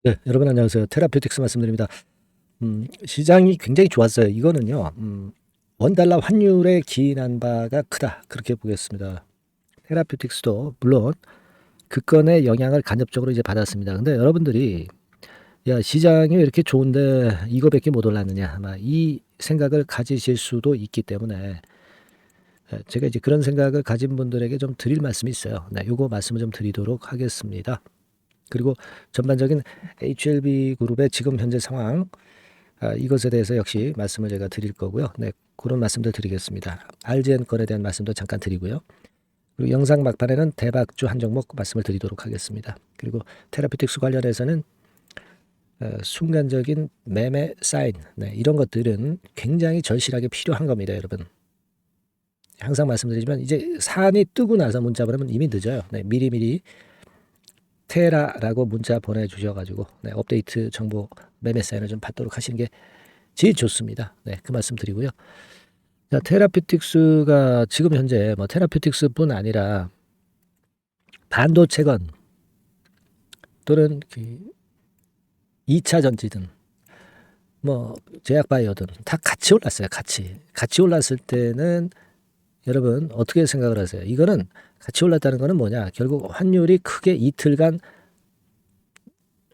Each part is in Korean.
네, 여러분 안녕하세요. 테라퓨틱스 말씀드립니다. 시장이 굉장히 좋았어요. 이거는요, 원달러 환율에 기인한 바가 크다. 그렇게 보겠습니다. 테라퓨틱스도 물론 그 건의 영향을 간접적으로 이제 받았습니다. 근데 여러분들이 야, 시장이 왜 이렇게 좋은데 이거밖에 못 올랐느냐, 아마 이 생각을 가지실 수도 있기 때문에 제가 이제 그런 생각을 가진 분들에게 좀 드릴 말씀이 있어요. 네, 요거 말씀을 좀 드리도록 하겠습니다. 그리고 전반적인 HLB 그룹의 지금 현재 상황, 이것에 대해서 역시 말씀을 제가 드릴 거고요. 네, 그런 말씀도 드리겠습니다. RGN 건에 대한 말씀도 잠깐 드리고요. 그리고 영상 막판에는 대박주 한 종목 말씀을 드리도록 하겠습니다. 그리고 테라피틱스 관련해서는 순간적인 매매 사인, 네, 이런 것들은 굉장히 절실하게 필요한 겁니다, 여러분. 항상 말씀드리지만 이제 산이 뜨고 나서 문자 보내면 이미 늦어요. 네, 미리미리 테라라고 문자 보내주셔가지고 네, 업데이트 정보 매매 사인을 좀 받도록 하시는 게 제일 좋습니다. 네, 그 말씀 드리고요. 자, 테라퓨틱스가 지금 현재 뭐 테라퓨틱스뿐 아니라 반도체건 또는 그 2차 전지든 뭐 제약바이오든 다 같이 올랐어요. 같이 올랐을 때는 여러분 어떻게 생각을 하세요? 이거는 같이 올랐다는 거는 뭐냐? 결국 환율이 크게 이틀간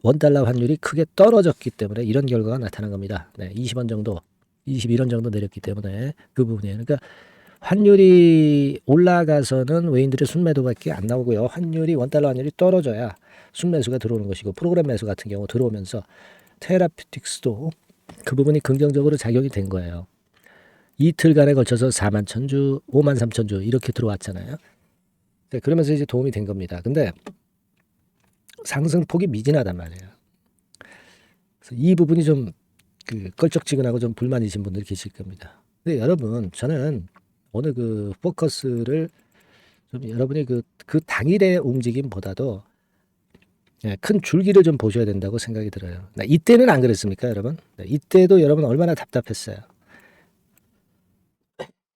원달러 환율이 크게 떨어졌기 때문에 이런 결과가 나타난 겁니다. 네, 20원 정도, 21원 정도 내렸기 때문에 그 부분이에요. 그러니까 환율이 올라가서는 외인들의 순매도밖에 안 나오고요. 환율이 원달러 환율이 떨어져야 순매수가 들어오는 것이고 프로그램 매수 같은 경우 들어오면서 테라퓨틱스도 그 부분이 긍정적으로 작용이 된 거예요. 이틀간에 걸쳐서 4만 천주, 5만 3천 주 이렇게 들어왔잖아요. 네, 그러면서 이제 도움이 된 겁니다. 근데 상승폭이 미진하단 말이에요. 그래서 이 부분이 좀 껄쩍지근하고 좀 불만이신 분들이 계실 겁니다. 근데 여러분, 저는 오늘 그 포커스를 좀 여러분이 그 당일의 움직임보다도 큰 줄기를 좀 보셔야 된다고 생각이 들어요. 이때는 안 그랬습니까, 여러분? 이때도 여러분 얼마나 답답했어요.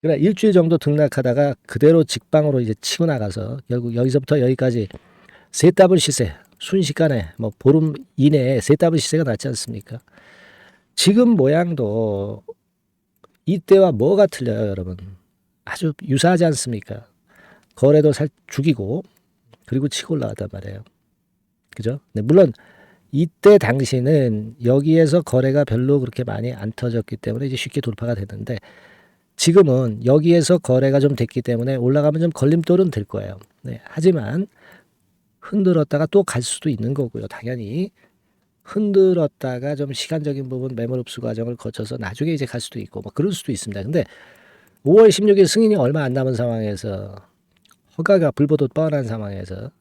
그러나 일주일 정도 등락하다가 그대로 직방으로 이제 치고 나가서 결국 여기서부터 여기까지 세 더블 시세, 순식간에 뭐 보름 이내에 세 더블 시세가 났지 않습니까? 지금 모양도 이때와 뭐가 틀려요, 여러분? 아주 유사하지 않습니까? 거래도 살 죽이고 그리고 치고 올라갔단 말이에요. 그죠? 네, 물론 이때 당시는 여기에서 거래가 별로 그렇게 많이 안 터졌기 때문에 이제 쉽게 돌파가 됐는데 지금은 여기에서 거래가 좀 됐기 때문에 올라가면 좀 걸림돌은 될 거예요. 네, 하지만 흔들었다가 또 갈 수도 있는 거고요. 당연히 흔들었다가 좀 시간적인 부분 매물 흡수 과정을 거쳐서 나중에 이제 갈 수도 있고 뭐 그럴 수도 있습니다. 근데 5월 16일 승인이 얼마 안 남은 상황에서 허가가 불보듯 뻔한 상황에서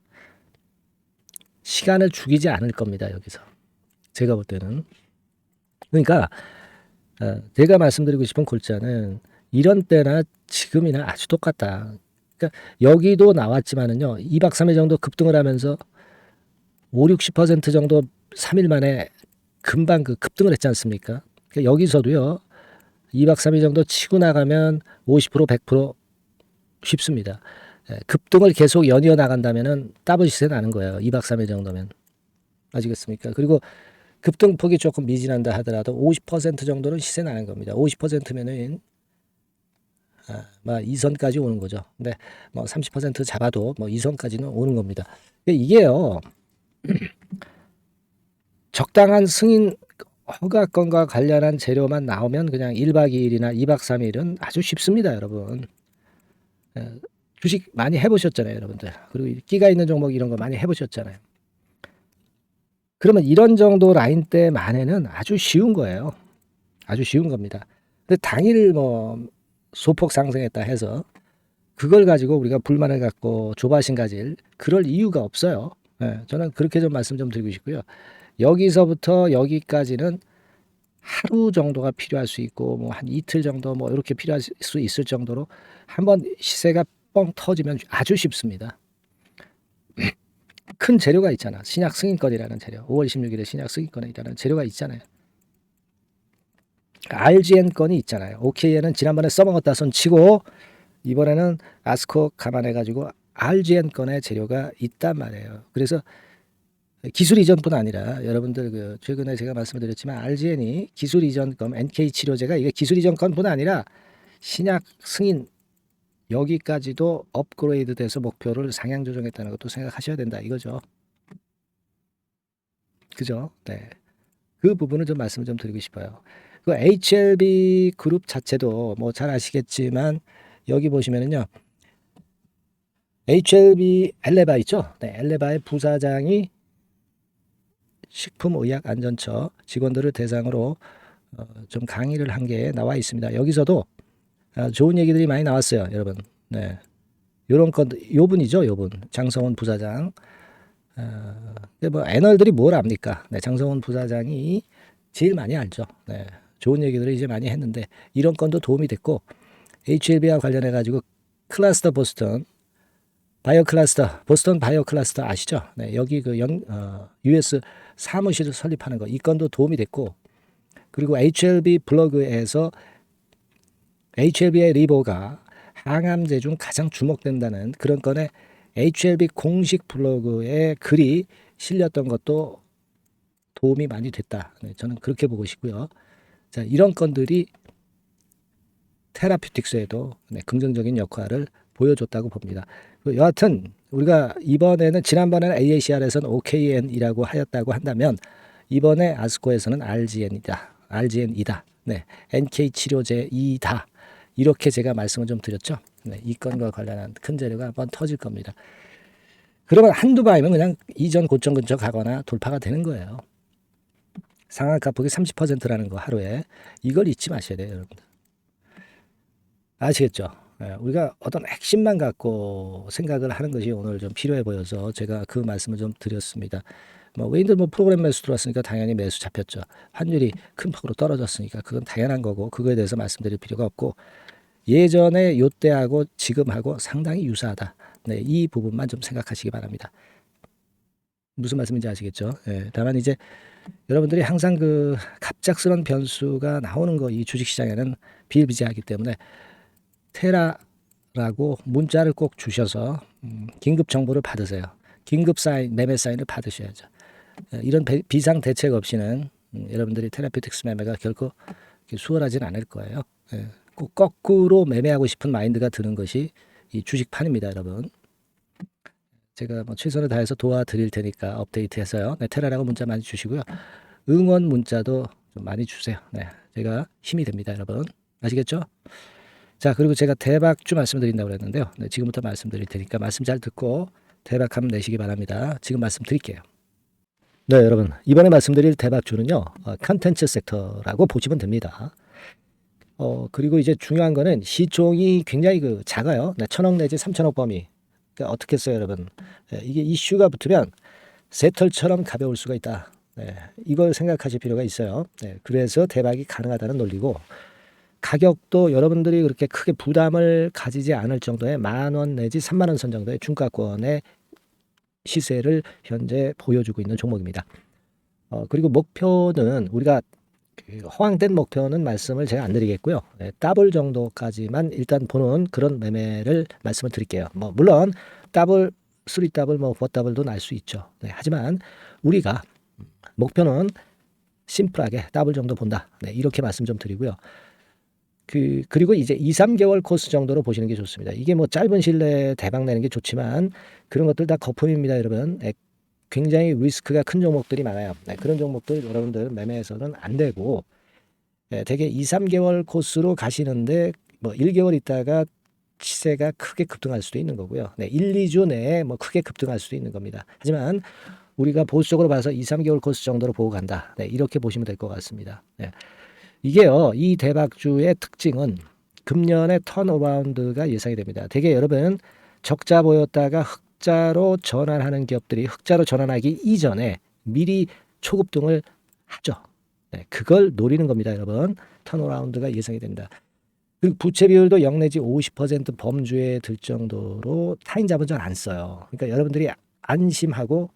시간을 죽이지 않을 겁니다. 여기서 제가 볼 때는 그러니까 제가 말씀드리고 싶은 골자는 이런 때나 지금이나 아주 똑같다. 그러니까 여기도 나왔지만은요 2박 3일 정도 급등을 하면서 5, 60% 정도 3일 만에 금방 그 급등을 했지 않습니까? 그러니까 여기서도요 2박 3일 정도 치고 나가면 50% 100% 쉽습니다. 급등을 계속 연이어 나간다면은 더블 시세 나는 거예요. 2박 3일 정도면. 아시겠습니까? 그리고 급등폭이 조금 미진한다 하더라도 50% 정도는 시세 나는 겁니다. 50%면은 뭐 2선까지 오는 거죠. 근데 뭐 30% 잡아도 뭐 2선까지는 오는 겁니다. 이게요. 적당한 승인 허가건과 관련한 재료만 나오면 그냥 1박 2일이나 2박 3일은 아주 쉽습니다, 여러분. 주식 많이 해보셨잖아요, 여러분들. 그리고 끼가 있는 종목 이런 거 많이 해보셨잖아요. 그러면 이런 정도 라인대 만에는 아주 쉬운 거예요. 아주 쉬운 겁니다. 근데 당일 뭐 소폭 상승했다 해서 그걸 가지고 우리가 불만을 갖고 조바심 가질 그럴 이유가 없어요. 저는 그렇게 좀 말씀 좀 드리고 싶고요. 여기서부터 여기까지는 하루 정도가 필요할 수 있고 뭐 한 이틀 정도 뭐 이렇게 필요할 수 있을 정도로 한번 시세가 뻥 터지면 아주 쉽습니다. 큰 재료가 있잖아. 신약 승인권이라는 재료. 5월 16일에 신약 승인권이라는 재료가 있잖아요. RGN 건이 있잖아요. OK에는 지난번에 써먹었다 손 치고 이번에는 아스코 감안해가지고 RGN 건의 재료가 있단 말이에요. 그래서 기술 이전뿐 아니라 여러분들 최근에 제가 말씀드렸지만 RGN이 기술 이전권 NK 치료제가 이게 기술 이전권뿐 아니라 신약 승인 여기까지도 업그레이드돼서 목표를 상향 조정했다는 것도 생각하셔야 된다 이거죠. 그죠? 네. 그 부분을 좀 말씀을 좀 드리고 싶어요. 그 HLB 그룹 자체도 뭐 잘 아시겠지만 여기 보시면은요. HLB 엘레바 있죠? 네, 엘레바의 부사장이 식품의약안전처 직원들을 대상으로 좀 강의를 한 게 나와 있습니다. 여기서도 좋은 얘기들이 많이 나왔어요, 여러분. 네, 요런 건 요분이죠, 요분 장성훈 부사장. 뭐 애널들이 뭘 압니까? 네, 장성훈 부사장이 제일 많이 알죠. 네, 좋은 얘기들을 이제 많이 했는데 이런 건도 도움이 됐고 HLB와 관련해 가지고 클러스터 보스턴 바이오 클러스터 보스턴 바이오 클러스터 아시죠? 네, 여기 US 사무실을 설립하는 거 이 건도 도움이 됐고 그리고 HLB 블로그에서 HLB의 리보가 항암제 중 가장 주목된다는 그런 건에 HLB 공식 블로그에 글이 실렸던 것도 도움이 많이 됐다. 네, 저는 그렇게 보고 싶고요. 자, 이런 건들이 테라퓨틱스에도 네, 긍정적인 역할을 보여줬다고 봅니다. 여하튼 우리가 이번에는 지난번에는 AACR에서는 OKN이라고 하였다고 한다면 이번에 아스코에서는 RGN이다. 네, NK 치료제이다. 이렇게 제가 말씀을 좀 드렸죠. 네, 이 건과 관련한 큰 재료가 한번 터질 겁니다. 그러면 한두 바이면 그냥 이전 고점 근처 가거나 돌파가 되는 거예요. 상한가 폭이 30%라는 거 하루에 이걸 잊지 마셔야 돼요, 여러분들. 아시겠죠? 우리가 어떤 핵심만 갖고 생각을 하는 것이 오늘 좀 필요해 보여서 제가 그 말씀을 좀 드렸습니다. 외인들 프로그램 매수 들어왔으니까 당연히 매수 잡혔죠. 환율이 큰 폭으로 떨어졌으니까 그건 당연한 거고 그거에 대해서 말씀드릴 필요가 없고 예전에 요때하고 지금하고 상당히 유사하다. 네, 이 부분만 좀 생각하시기 바랍니다. 무슨 말씀인지 아시겠죠? 네, 다만 이제 여러분들이 항상 그 갑작스런 변수가 나오는 거 이 주식시장에는 비일비재하기 때문에 테라라고 문자를 꼭 주셔서 긴급 정보를 받으세요. 긴급 사인, 매매 사인을 받으셔야죠. 이런 비상 대책 없이는 여러분들이 테라피틱스 매매가 결코 수월하진 않을 거예요. 꼭 거꾸로 매매하고 싶은 마인드가 드는 것이 이 주식판입니다, 여러분. 제가 최선을 다해서 도와드릴 테니까 업데이트해서요. 네, 테라라고 문자 많이 주시고요. 응원 문자도 좀 많이 주세요. 네, 제가 힘이 됩니다, 여러분. 아시겠죠? 자, 그리고 제가 대박주 말씀드린다고 그랬는데요. 네, 지금부터 말씀드릴 테니까 말씀 잘 듣고 대박 한번 내시기 바랍니다. 지금 말씀드릴게요. 네, 여러분. 이번에 말씀드릴 대박주는요. 컨텐츠 섹터라고 보시면 됩니다. 그리고 이제 중요한 거는 시총이 굉장히 작아요. 네, 1,000억 내지 3,000억 범위. 그러니까 어떻게 했어요, 여러분? 네, 이게 이슈가 붙으면 새털처럼 가벼울 수가 있다. 네, 이걸 생각하실 필요가 있어요. 네, 그래서 대박이 가능하다는 논리고 가격도 여러분들이 그렇게 크게 부담을 가지지 않을 정도의 10,000원 내지 30,000원 선 정도의 중가권의 시세를 현재 보여주고 있는 종목입니다. 그리고 목표는 우리가 허황된 목표는 말씀을 제가 안 드리겠고요. 네, 더블 정도까지만 일단 보는 그런 매매를 말씀을 드릴게요. 물론 더블, 3더블, 4더블도 날 수 있죠. 네, 하지만 우리가 목표는 심플하게 더블 정도 본다. 네, 이렇게 말씀 좀 드리고요. 그리고 이제 2, 3개월 코스 정도로 보시는 게 좋습니다. 이게 짧은 시일 내에 대박 내는 게 좋지만 그런 것들 다 거품입니다, 여러분. 굉장히 리스크가 큰 종목들이 많아요. 네, 그런 종목들 여러분들 매매해서는 안 되고 대개 2, 3개월 코스로 가시는데 1개월 있다가 시세가 크게 급등할 수도 있는 거고요. 네, 1, 2주 내에 크게 급등할 수도 있는 겁니다. 하지만 우리가 보수적으로 봐서 2, 3개월 코스 정도로 보고 간다. 네, 이렇게 보시면 될 것 같습니다. 네. 이게요, 이 대박주의 특징은 금년의 턴어라운드가 예상이 됩니다. 대개 여러분 적자 보였다가 흑자로 전환하는 기업들이 흑자로 전환하기 이전에 미리 초급등을 하죠. 네, 그걸 노리는 겁니다, 여러분. 턴어라운드가 예상이 된다. 그리고 부채 비율도 0 내지 50% 범주에 들 정도로 타인 자본 잘 안 써요. 그러니까 여러분들이 안심하고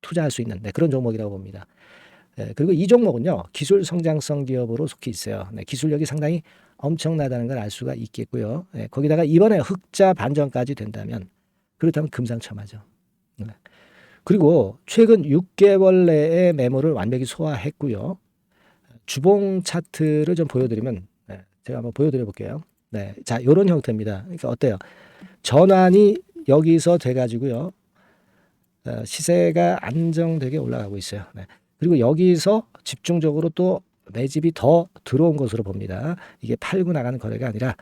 투자할 수 있는 그런 종목이라고 봅니다. 그리고 이 종목은요, 기술 성장성 기업으로 속해 있어요. 네, 기술력이 상당히 엄청나다는 걸 알 수가 있겠고요. 거기다가 이번에 흑자 반전까지 된다면 그렇다면 금상첨화죠. 그리고 최근 6개월 내에 매물을 완벽히 소화했고요. 주봉 차트를 좀 보여드리면, 네, 제가 한번 보여드려 볼게요. 네, 자, 이런 형태입니다. 그러니까 어때요? 전환이 여기서 돼가지고요. 시세가 안정되게 올라가고 있어요. 네. 그리고 여기서 집중적으로 또 매집이 더 들어온 것으로 봅니다. 이게 팔고 나가는 거래가 아니라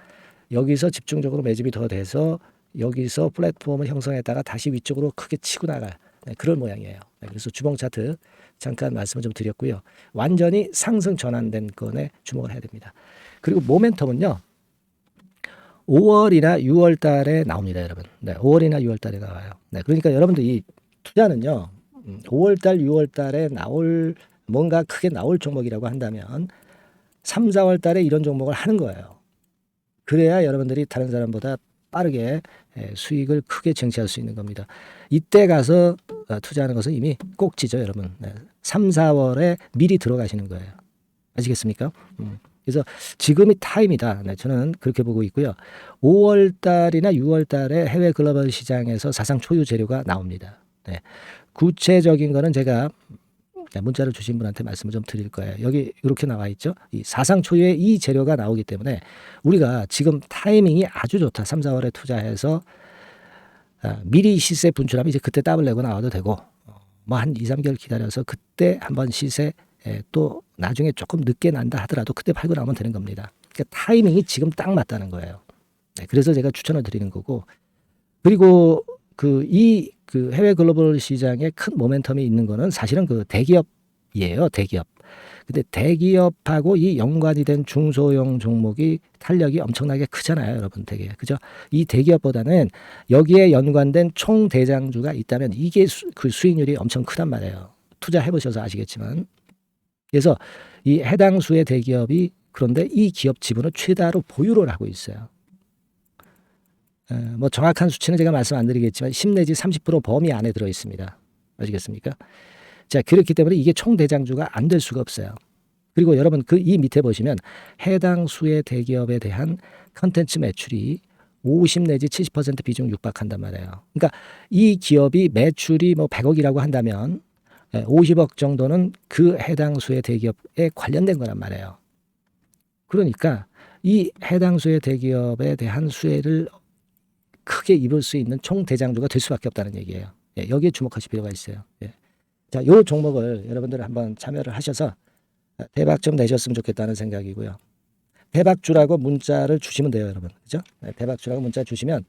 여기서 집중적으로 매집이 더 돼서 여기서 플랫폼을 형성했다가 다시 위쪽으로 크게 치고 나갈, 네, 그런 모양이에요. 네, 그래서 주봉 차트 잠깐 말씀을 좀 드렸고요. 완전히 상승 전환된 건에 주목을 해야 됩니다. 그리고 모멘텀은요. 5월이나 6월 달에 나옵니다, 여러분. 네, 5월이나 6월 달에 나와요. 네, 그러니까 여러분들 이 투자는요. 5월 달, 6월 달에 뭔가 크게 나올 종목이라고 한다면 3, 4월 달에 이런 종목을 하는 거예요. 그래야 여러분들이 다른 사람보다 빠르게 수익을 크게 쟁취할 수 있는 겁니다. 이때 가서 투자하는 것은 이미 꼭지죠, 여러분. 3, 4월에 미리 들어가시는 거예요. 아시겠습니까? 그래서 지금이 타임이다. 네, 저는 그렇게 보고 있고요. 5월 달이나 6월 달에 해외 글로벌 시장에서 사상 초유 재료가 나옵니다. 네. 구체적인 거는 제가 문자를 주신 분한테 말씀을 좀 드릴 거예요. 여기 이렇게 나와 있죠. 이 사상 초유의 이 재료가 나오기 때문에 우리가 지금 타이밍이 아주 좋다. 3, 4월에 투자해서 미리 시세 분출하면 이제 그때 더블 내고 나와도 되고 뭐 한 2, 3개월 기다려서 그때 한번 시세 또 나중에 조금 늦게 난다 하더라도 그때 팔고 나오면 되는 겁니다. 그러니까 타이밍이 지금 딱 맞다는 거예요. 네, 그래서 제가 추천을 드리는 거고, 그리고 그 해외 글로벌 시장에 큰 모멘텀이 있는 거는 사실은 그 대기업이에요. 대기업. 근데 대기업하고 이 연관이 된 중소형 종목이 탄력이 엄청나게 크잖아요, 여러분. 되게 그죠? 이 대기업보다는 여기에 연관된 총 대장주가 있다면 이게 그 수익률이 엄청 크단 말이에요. 투자해 보셔서 아시겠지만. 그래서 이 해당 수의 대기업이 그런데 이 기업 지분을 최다로 보유를 하고 있어요. 뭐 정확한 수치는 제가 말씀 안 드리겠지만 10 내지 30% 범위 안에 들어 있습니다. 아시겠습니까? 자, 그렇기 때문에 이게 총 대장주가 안 될 수가 없어요. 그리고 여러분 이 밑에 보시면 해당 수의 대기업에 대한 컨텐츠 매출이 50 내지 70% 비중 육박한단 말이에요. 그러니까 이 기업이 매출이 뭐 100억이라고 한다면 50억 정도는 그 해당 수의 대기업에 관련된 거란 말이에요. 그러니까 이 해당 수의 대기업에 대한 수혜를 크게 입을 수 있는 총 대장주가 될 수밖에 없다는 얘기예요. 여기에 주목하실 필요가 있어요. 자, 요 종목을 여러분들 한번 참여를 하셔서 대박 좀 내셨으면 좋겠다는 생각이고요. 대박주라고 문자를 주시면 돼요, 여러분. 그죠? 대박주라고 문자 주시면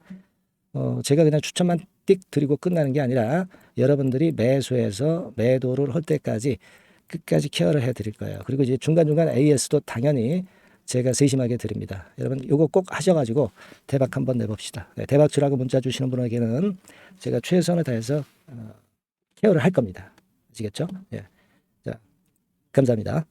제가 그냥 추천만 띡 드리고 끝나는 게 아니라 여러분들이 매수해서 매도를 할 때까지 끝까지 케어를 해 드릴 거예요. 그리고 이제 중간중간 AS도 당연히 제가 세심하게 드립니다. 여러분 요거 꼭 하셔가지고 대박 한번 내봅시다. 대박주라고 문자 주시는 분에게는 제가 최선을 다해서 케어를 할 겁니다. 아시겠죠? 예. 자, 감사합니다.